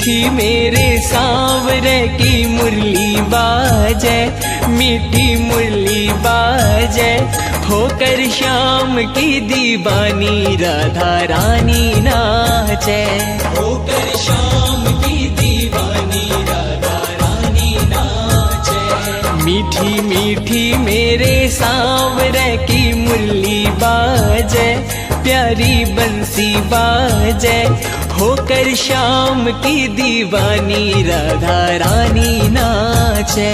मीठी मेरे सांवरे की मुरली बाजे, मीठी मुरली बाजे, होकर श्याम की दीवानी राधा रानी नाचे, होकर श्याम की दीवानी राधा रानी नाचे। मीठी मीठी मेरे सांवरे की मुरली बाजे, प्यारी बंसी बाजे, होकर श्याम की दीवानी राधा रानी नाचे,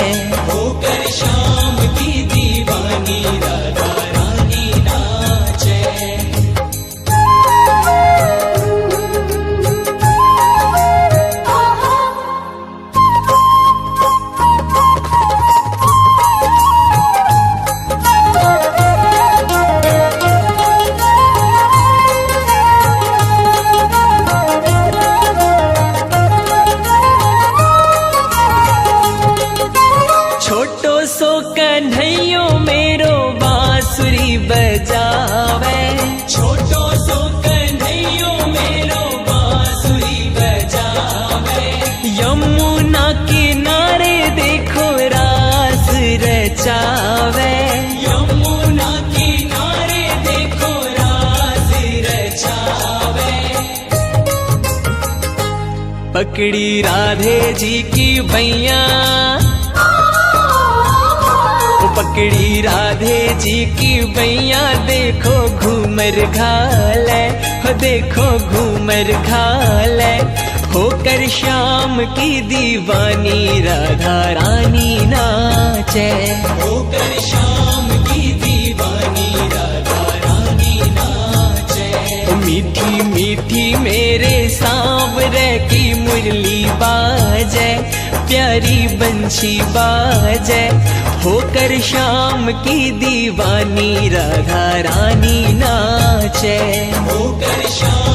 होकर श्याम की दीवानी राधा रानी नाचे। छोटो सो कन्हैयो मेरो बांसुरी बजावे, छोटो सो कन्हैयो मेरो बांसुरी बजावे, यमुना किनारे देखो रास रचावे, यमुना किनारे देखो रास रचावे। पकड़ी राधे जी की बैया, पकड़ी राधे जी की बैया, देखो घूमर घाले, देखो घूमर घाले, होकर श्याम की दीवानी राधा रानी नाचे, होकर श्याम की दीवानी राधा रानी नाचे। मीठी मीठी मेरे सांवरे की मुरली बाजे, प्यारी बंशी बाजे, होकर श्याम की दीवानी राधा रानी नाचे, होकर श्याम